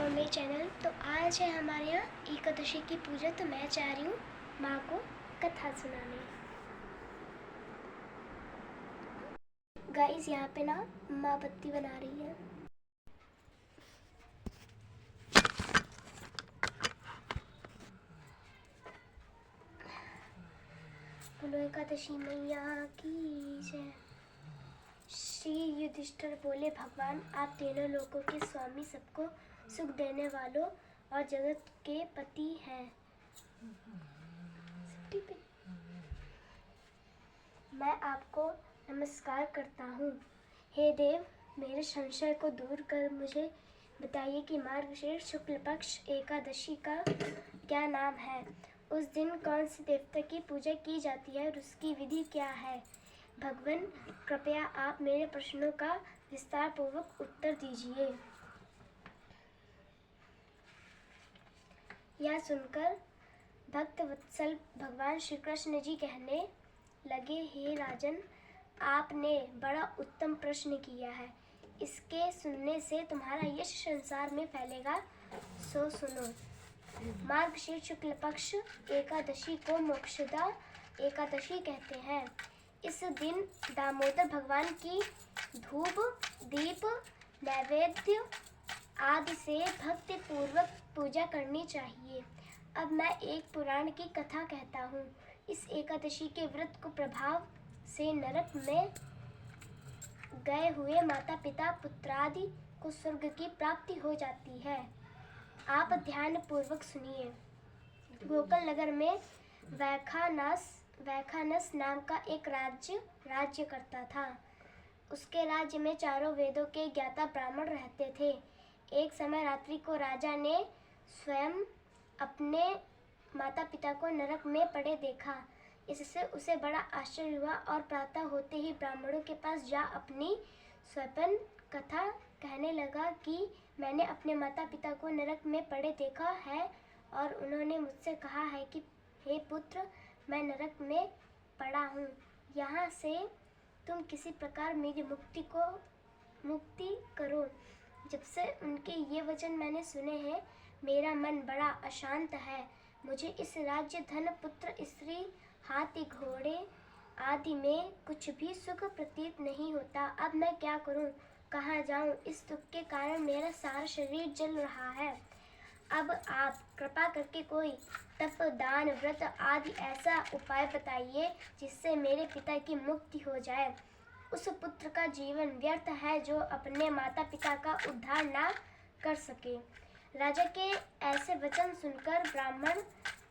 मेरे चैनल। तो आज है हमारे यहाँ एकादशी की पूजा, तो मैं चाह रही हूँ माँ को कथा सुनाने। गाइस, यहाँ पे ना माँ बत्ती बना रही है। बोलो एकादशी मैया की जय। श्री युधिष्ठिर बोले, भगवान आप तीनों लोगों के स्वामी, सबको सुख देने वालों और जगत के पति हैं। मैं आपको नमस्कार करता हूँ। हे देव, मेरे संशय को दूर कर मुझे बताइए कि मार्गशीर्ष शुक्ल पक्ष एकादशी का क्या नाम है। उस दिन कौन से देवता की पूजा की जाती है और उसकी विधि क्या है। भगवान, कृपया आप मेरे प्रश्नों का विस्तार पूर्वक उत्तर दीजिए। यह सुनकर भक्त वत्सल भगवान श्री कृष्ण जी कहने लगे, हे राजन, आपने बड़ा उत्तम प्रश्न किया है। इसके सुनने से तुम्हारा यश संसार में फैलेगा, सो सुनो। मार्गशीर्ष शुक्ल पक्ष एकादशी को मोक्षदा एकादशी कहते हैं। इस दिन दामोदर भगवान की धूप, दीप, नैवेद्य आदि से भक्ति पूर्वक पूजा करनी चाहिए। अब मैं एक पुराण की कथा कहता हूँ। इस एकादशी के व्रत को प्रभाव से नरक में गए हुए माता पिता पुत्रादि को स्वर्ग की प्राप्ति हो जाती है। आप ध्यान पूर्वक सुनिए। गोकुल नगर में वैखानस नाम का एक राज्य करता था। उसके राज्य में चारों वेदों के ज्ञाता ब्राह्मण रहते थे। एक समय रात्रि को राजा ने स्वयं अपने माता पिता को नरक में पड़े देखा। इससे उसे बड़ा आश्चर्य हुआ और प्रातः होते ही ब्राह्मणों के पास जा अपनी स्वप्न कथा कहने लगा कि मैंने अपने माता पिता को नरक में पड़े देखा है और उन्होंने मुझसे कहा है कि हे पुत्र, मैं नरक में पड़ा हूँ, यहाँ से तुम किसी प्रकार मेरी मुक्ति करो। जब से उनके ये वचन मैंने सुने हैं, मेरा मन बड़ा अशांत है। मुझे इस राज्य, धन, पुत्र, स्त्री, हाथी, घोड़े आदि में कुछ भी सुख प्रतीत नहीं होता। अब मैं क्या करूं, कहाँ जाऊं? इस दुख के कारण मेरा सारा शरीर जल रहा है। अब आप कृपा करके कोई तप, दान, व्रत आदि ऐसा उपाय बताइए जिससे मेरे पिता की मुक्ति हो जाए। उस पुत्र का जीवन व्यर्थ है जो अपने माता पिता का उद्धार ना कर सके। राजा के ऐसे वचन सुनकर ब्राह्मण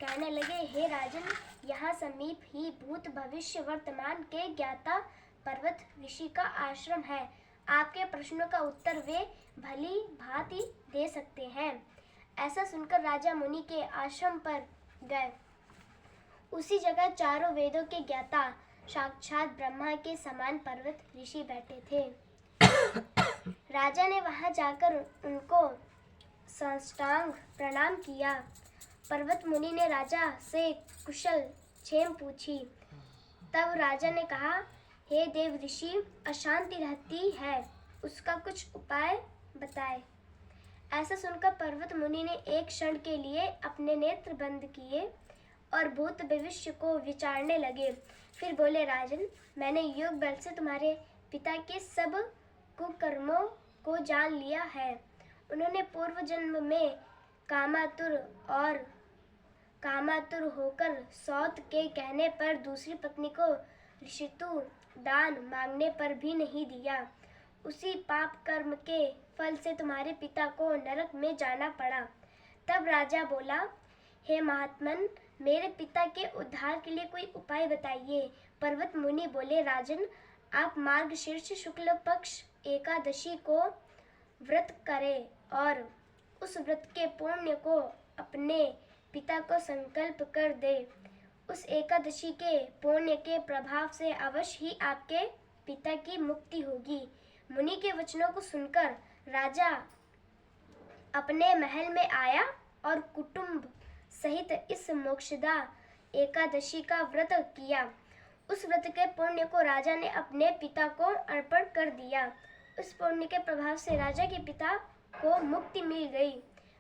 कहने लगे, हे राजन, यहाँ समीप ही भूत, भविष्य, वर्तमान के ज्ञाता पर्वत ऋषि का आश्रम है। आपके प्रश्नों का उत्तर वे भली भांति दे सकते हैं। ऐसा सुनकर राजा मुनि के आश्रम पर गए। उसी जगह चारों वेदों के ज्ञाता साक्षात ब्रह्मा के समान पर्वत ऋषि बैठे थे। राजा ने वहां जाकर उनको साष्टांग प्रणाम किया। पर्वत मुनि ने राजा से कुशल क्षेम पूछी। तब राजा ने कहा, हे देव ऋषि, अशांति रहती है, उसका कुछ उपाय बताए। ऐसा सुनकर पर्वत मुनि ने एक क्षण के लिए अपने नेत्र बंद किए और भूत भविष्य को विचारने लगे। फिर बोले, राजन, मैंने योग बल से तुम्हारे पिता के सब कुकर्मों को जान लिया है। उन्होंने पूर्व जन्म में कामातुर होकर सौत के कहने पर दूसरी पत्नी को ऋषितु दान मांगने पर भी नहीं दिया। उसी पाप कर्म के फल से तुम्हारे पिता को नरक में जाना पड़ा। तब राजा बोला, हे महात्मन, मेरे पिता के उद्धार के लिए कोई उपाय बताइए। पर्वत मुनि बोले, राजन, आप मार्गशीर्ष शुक्ल पक्ष एकादशी को व्रत करें और उस व्रत के पुण्य को अपने पिता को संकल्प कर दे। उस एकादशी के पुण्य के प्रभाव से अवश्य ही आपके पिता की मुक्ति होगी। मुनि के वचनों को सुनकर राजा अपने महल में आया और कुटुंब सहित इस मोक्षदा एकादशी का व्रत किया। उस व्रत के पुण्य को राजा ने अपने पिता को अर्पण कर दिया। उस पुण्य के प्रभाव से राजा के पिता को मुक्ति मिल गई।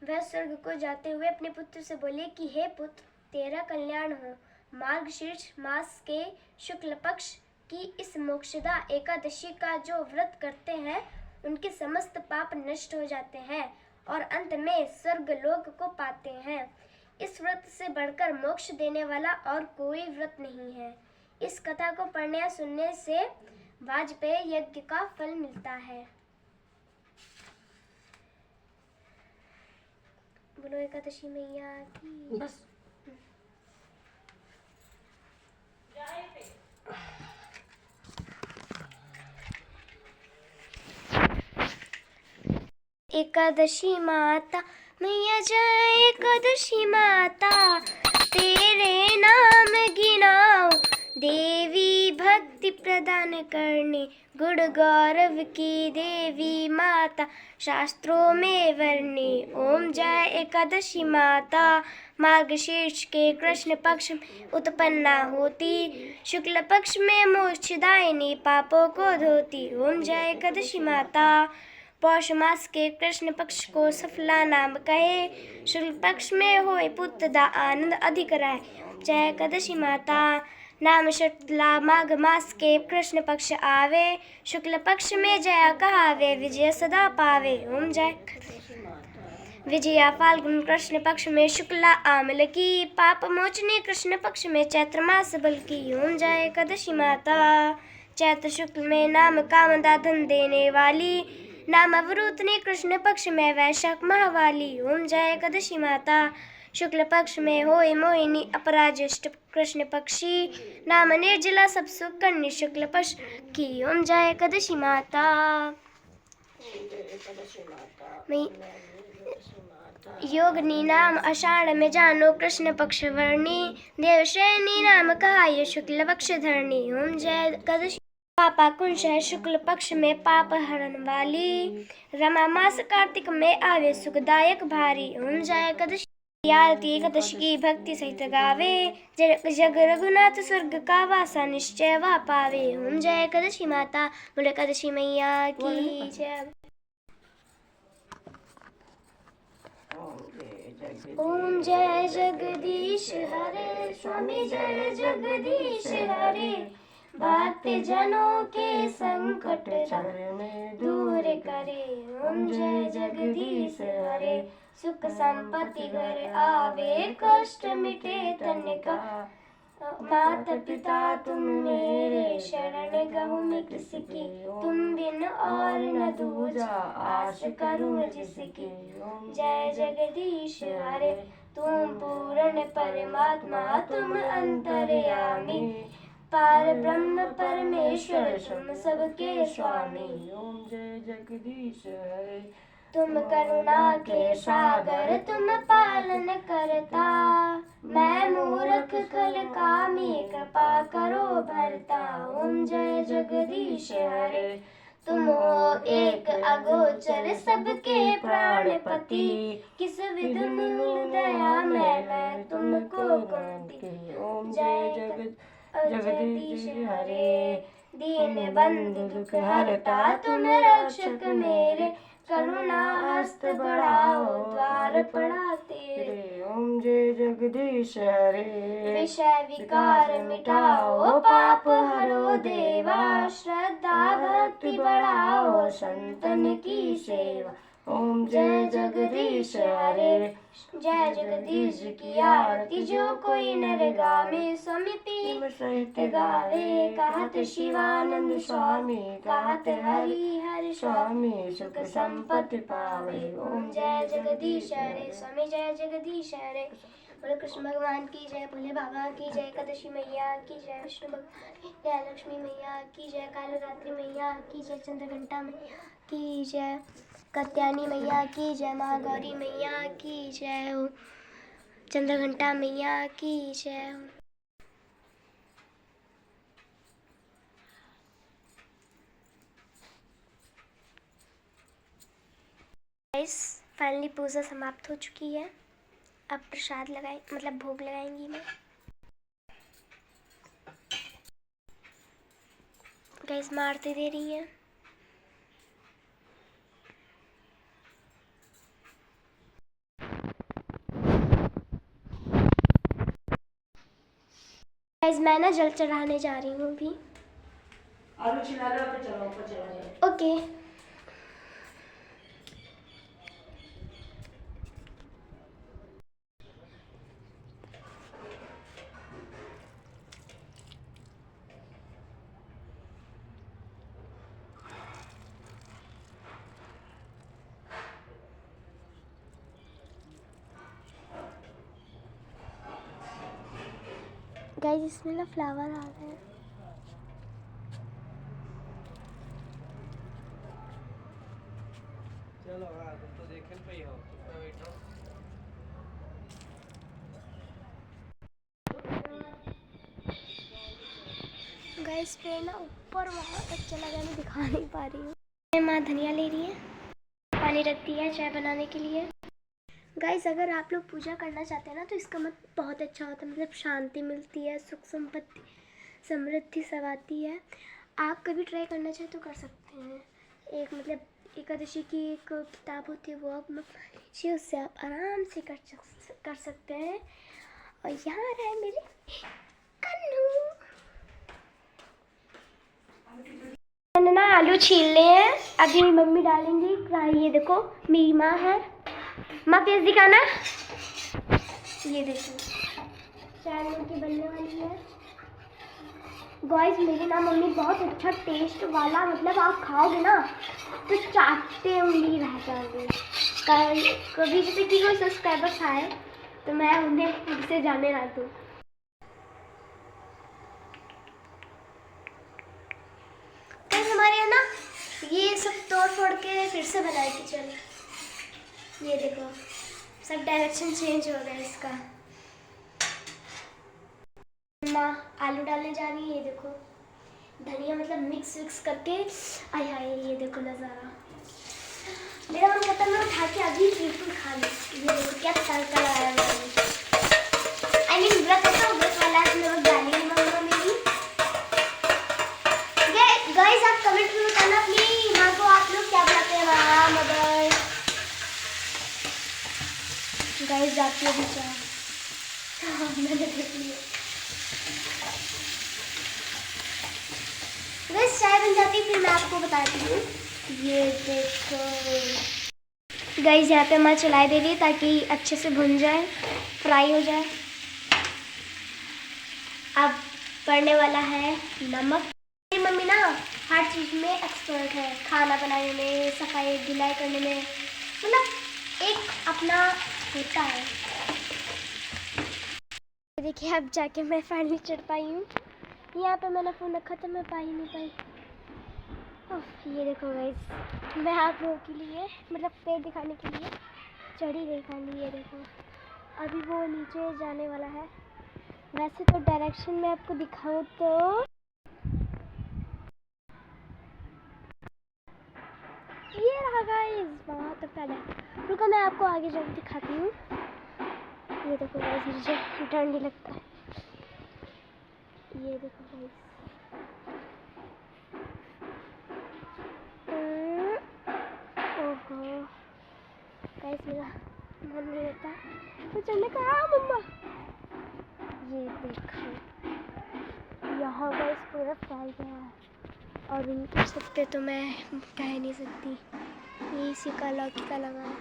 वह स्वर्ग को जाते हुए अपने पुत्र से बोले कि हे पुत्र, तेरा कल्याण हो। मार्गशीर्ष मास के शुक्ल पक्ष की इस मोक्षदा एकादशी का जो व्रत करते हैं उनके समस्त पाप नष्ट हो जाते हैं और अंत में स्वर्ग लोक को पाते हैं। इस व्रत से बढ़कर मोक्ष देने वाला और कोई व्रत नहीं है। इस कथा को पढ़ने या सुनने से वाजपेयी यज्ञ का फल मिलता है। बोलो एकादशी मैया की। बस एकादशी माता मैया जय एकादशी माता, तेरे नाम गिनाओ देवी, भक्ति प्रदान करने गुण गौरव की देवी माता, शास्त्रों में वर्णे ओम जय एकादशी माता। मार्गशीर्ष के कृष्ण पक्ष में उत्पन्ना होती, शुक्ल पक्ष में मोक्षदायिनी पापों को धोती। ओम जय एकादशी माता। पौष मास के कृष्ण पक्ष को सफला नाम कहे, शुक्ल पक्ष में होए पुत्र दा आनंद अधिक रहे। जय एकादशी माता। नाम शतला माघ मास के कृष्ण पक्ष आवे, शुक्ल पक्ष में जया कहावे, विजय सदा पावे। ओम जय विजया फाल्गुन कृष्ण पक्ष में शुक्ला आमल की, पाप मोचने कृष्ण पक्ष में चैत्र मास बल की। ओम जय एकादशी माता। चैत्र शुक्ल में नाम कामदा धन देने वाली, नाम अवरूत ने कृष्ण पक्ष में वैशाख माह वाली। ओम जय एकादशी माता। शुक्ल पक्ष में होए मोहिनी अपराज्यष्ट कृष्ण पक्षी, नाम निर्जला सब सुख करनी शुक्ल पक्ष की। ओम जय एकादशी माता। योगनी नाम आषाढ़ में जानो कृष्ण पक्ष वर्णी, देवश्रेणी नाम कहाय शुक्ल पक्ष धरणी। ओम जय एकादशी। पापा कुंश है शुक्ल पक्ष में पाप हरण वाली, रमा मास कार्तिक में आवे सुखदायक भारी। ओम जय एकादशी। आरती एकादशी की भक्ति सहित गावे, जग रघुनाथ स्वर्ग का वासा निश्चय वा पावे। ओम जय एकादशी माता। बोले एकादशी मैया की जय। ओम जय जगदीश हरे, स्वामी जय जगदीश हरे, भक्त जनों के संकट दूर करे। ओम जय जगदीश हरे, सुख संपत्ति घर आवे, कष्ट मिटे तन का। माता पिता तुम मेरे, शरण गहूँ मैं किसकी, तुम बिन और न दूजा, आस करूँ जिसकी। जय जगदीश हरे, तुम पूर्ण परमात्मा, तुम अंतर्यामी, पार ब्रह्म परमेश्वर, तुम सबके स्वामी। ओम जय जगदीश हरे, तुम करुणा के सागर, तुम पालन करता, मैं मूर्ख खल कामी, कृपा करो भरता। ओम जय जगदीश हरे, तुम हो एक अगोचर, सबके प्राणपति, किस विध मिल दया मैं तुमको गाती। ओम जय जगदीश हरे, दीन बंधु दुख हरता, तुम रक्षक मेरे, करुणा हस्त बढ़ाओ, द्वार पड़ा तेरे। ओम जय जगदीश हरे, विषय विकार मिटाओ, पाप हरो देवा, श्रद्धा भक्ति बढ़ाओ, संतन की सेवा। ओम जय जगदीश हरे। जय जगदीश की आरती जो कोई नर गावे, स्वामी पी सहित गावे, कहत शिवानंद स्वामी, कहत हरि हरि स्वामी, सुख संपत्ति पावे। ओम जय जगदीश हरे, स्वामी जय जगदीश हरे। बोले कृष्ण भगवान की जय, भोले बाबा की जय, एकादशी मैया की जय, विष्णु भगवान की जय, लक्ष्मी मैया की जय, कालरात्रि मैया की जय, चंद्रघंटा मैया की जय, कत्यानी मैया की जय, महागौरी मैया की जय हो, चंद्रघंटा मैया की जय हो। गाइस फाइनली पूजा समाप्त हो चुकी है। अब प्रसाद लगाए मतलब भोग लगाएंगी मैं। गाइस माँ आरती दे रही है। गाइस मैं ना जल चढ़ाने जा रही हूँ अभी। आलू छिला लो फिर चलो ऊपर चला जाए। ओके। गाइस इसमें ना फ्लावर आ रहे हैं। चलो हाँ तुम तो देखे पे ही हो, तुम तो बैठो। गाइस पेड़ ना ऊपर वहाँ तक चला गया, मैं दिखा नहीं पा रही हूँ। माँ धनिया ले रही है, पानी रख दिया है चाय बनाने के लिए। गाइस अगर आप लोग पूजा करना चाहते हैं ना तो इसका मत बहुत अच्छा होता है, मतलब शांति मिलती है, सुख संपत्ति समृद्धि सब आती है। आप कभी ट्राई करना चाहें तो कर सकते हैं। एक मतलब एकादशी की एक किताब होती है, वो आप मत लीजिए, उससे आप आराम से कर सकते हैं। और यहाँ आ रहा है मेरे कन्नू। मैंने ना आलू छील लिए हैं, अभी मम्मी डालेंगी कढ़ाई। ये देखो मेरी माँ है, माँ फेस दिखाना। ये देखो चाय की बनने वाली है। गाइस मेरी ना मम्मी बहुत अच्छा टेस्ट वाला, मतलब आप खाओगे ना तो चाटते उंगली रह जाओगे। कभी जैसे कि कोई सब्सक्राइबर्स आए तो मैं उन्हें खुद से जाने ना दूँ। हमारे यहाँ ना ये सब तोड़ फोड़ के फिर से बनाए किचन। ये देखो सब डायरेक्शन चेंज हो गया इसका। माँ आलू डालने जा रही है। ये देखो धनिया मतलब मिक्स करके। आय हाय ये देखो नज़ारा, मेरा मन करता है मैं उठा के अभी बिल्कुल खा लूँ। ये देखो क्या तड़का लगाया मैंने। आई मीन व्रत है तो व्रत वाला नमक डालेंगे मम्मा मेरी। गाइस आप कमेंट में बताना अपनी माँ को आप लोग क्या बुलाते हैं, माँ मदर। गाइस जाती है भी चाय। हाँ मैंने देख लिया। गाइस चाय बन जाती है फिर मैं आपको बताती हूँ। ये देखो गाइस यहाँ पे मैं चलाई दे रही है ताकि अच्छे से भुन जाए, फ्राई हो जाए। अब पड़ने वाला है नमक। मेरी मम्मी ना हर चीज़ में एक्सपर्ट है, खाना बनाने में, सफाई धुलाई करने में, मतलब एक अपना होता है। देखिए अब जाके मैं फाइनली चढ़ पाई हूँ। यहाँ पे मैंने फ़ोन रखा था, मैं पा ही नहीं पाई। ये देखो गाइस मैं आप लोगों के लिए मतलब पेड़ दिखाने के लिए चढ़ी गई फाइनली। ये देखो अभी वो नीचे जाने वाला है। वैसे तो डायरेक्शन में आपको दिखाऊँ तो ये रहा गाइस, वहाँ तक पहले। रुको मैं आपको आगे जाकर दिखाती हूँ। ये देखो गाइस मुझे डर नहीं लगता है। ये देखो गाइस ओहो गाइस मेरा मन नहीं होता तो चलने का। मम्मा ये देखो यहाँ गाइस पूरा फैल गया है और उनके सकते तो मैं कह नहीं सकती। ये इसी का लौकी का लगा है।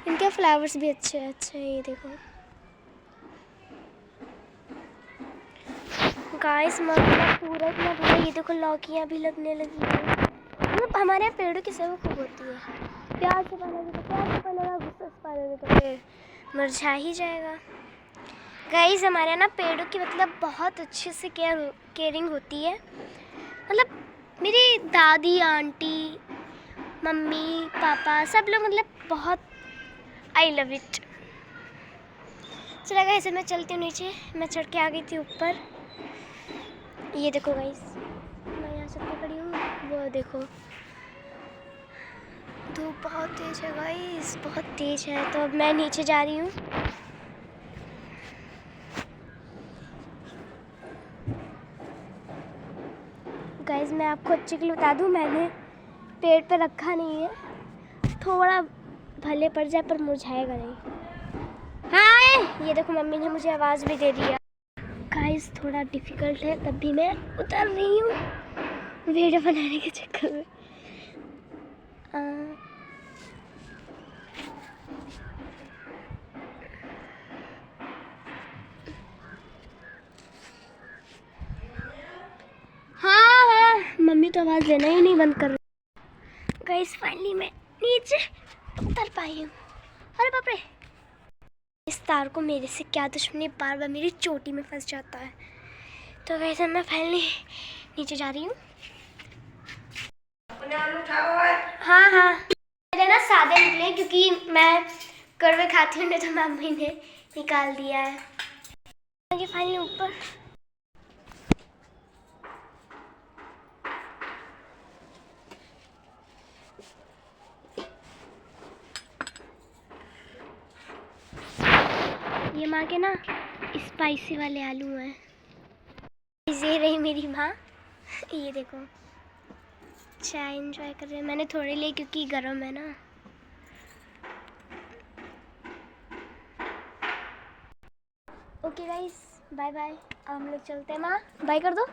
इनके फ्लावर्स भी अच्छे हैं। ये देखो गाइस मतलब पूरा इतना बड़ा। ये देखो लौकियाँ भी लगने लगी हैं। मतलब हमारे यहाँ पेड़ों की सेवा खूब होती है। प्यार से पालोगे तो प्यार से पालेगा, गुस्से से पालोगे तो फिर मुरझा ही जाएगा। गाइस हमारे यहाँ ना पेड़ों की मतलब बहुत अच्छे से केयरिंग होती है। मतलब मेरी दादी आंटी मम्मी पापा सब लोग मतलब बहुत आई लव इट। चला गाइस मैं चलती हूँ नीचे। मैं चढ़ के आ गई थी ऊपर। ये देखो गाइस मैं यहाँ सब पे खड़ी हूँ, वो देखो धूप बहुत तेज है गाइस, बहुत तेज है। तो अब मैं नीचे जा रही हूँ। गाइस मैं आपको अच्छे के लिए बता दूँ, मैंने पेड़ पे रखा नहीं है, थोड़ा भले पड़ जाए पर मुरझाएगा नहीं। हाय ये देखो मम्मी ने मुझे आवाज़ भी दे दिया। गाइस थोड़ा डिफिकल्ट है, तब भी मैं उतर रही हूँ वीडियो बनाने के चक्कर में। हाँ, मम्मी तो आवाज़ देना ही नहीं बंद कर रही। गाइस फाइनली मैं नीचे उतर पाई हूँ। अरे बाप रे, इस तार को मेरे से क्या दुश्मनी, बार बार मेरी चोटी में फंस जाता है। तो वैसे मैं फाइनली नीचे जा रही हूँ। हाँ हाँ, मेरे ना सादे निकले क्योंकि मैं कड़वे खाती हूँ, नहीं तो मम्मी ने निकाल दिया है। ये फाइनली ऊपर ये माँ के ना स्पाइसी वाले आलू हैं। ये रही मेरी माँ, ये देखो चाय एंजॉय कर रहे हैं। मैंने थोड़े लिए क्योंकि गर्म है ना। Okay guys, bye bye. हम लोग चलते हैं। माँ बाय कर दो।